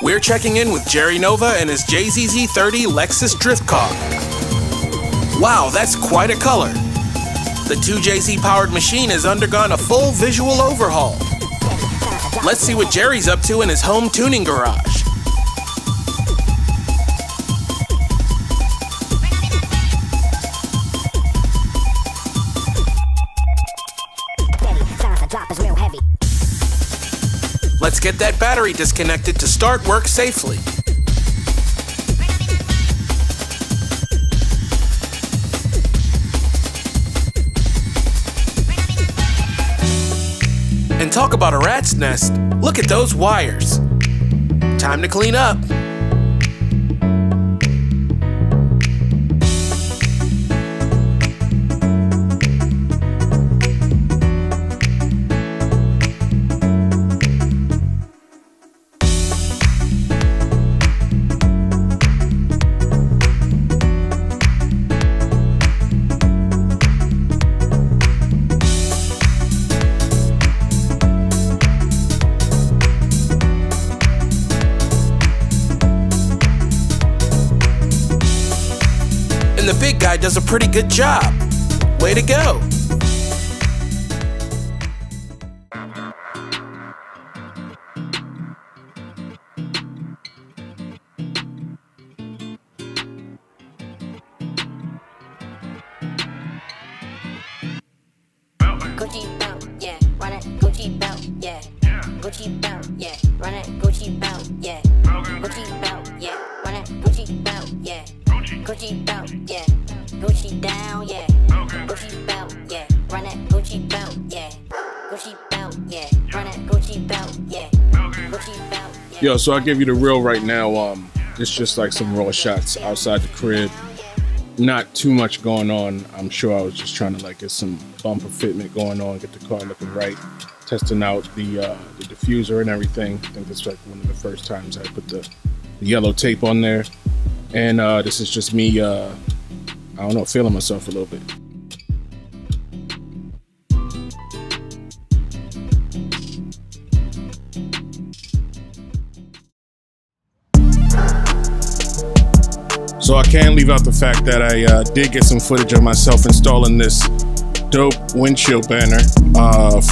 We're checking in with Jerry Nova and his JZZ30 Lexus drift car. Wow, that's quite a color. The 2JZ powered machine has undergone a full visual overhaul. Let's see what Jerry's up to in his home tuning garage. Let's get that battery disconnected to start work safely. And talk about a rat's nest, look at those wires. Time to clean up. And the big guy does a pretty good job. Way to go. Gucci belt, yeah, run it, Gucci belt, yeah. Gucci belt, yeah, run it, Gucci belt, yeah. Gucci belt, yeah, run it, Gucci belt, yeah. Gucci belt, yeah. Gucci down, yeah. Gucci belt, yeah. Run it, Gucci belt, yeah. Gucci belt, yeah. Run it, Gucci belt, yeah. Gucci belt, yeah. Yo, so I'll give you the real right now. It's just like some raw shots outside the crib. Not too much going on. I'm sure I was just trying to like get some bumper fitment going on, get the car looking right, testing out the diffuser and everything. I think that's like one of the first times I put the yellow tape on there. And this is just me, I don't know, feeling myself a little bit. So I can't leave out the fact that I did get some footage of myself installing this dope windshield banner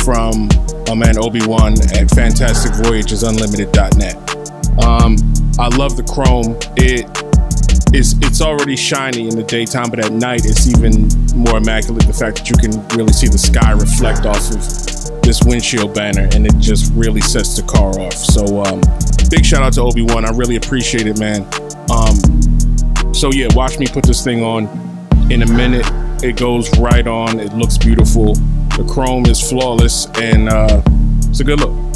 from my man Obi-Wan at fantasticvoyagesunlimited.net. I love the chrome. It's already shiny in the daytime, but at night it's even more immaculate. The fact that you can really see the sky reflect off of this windshield banner, and it just really sets the car off. So big shout out to Obi-Wan. I really appreciate it, man. So yeah, watch me put this thing on in a minute. It goes right on. It looks beautiful. The chrome is flawless, and it's a good look.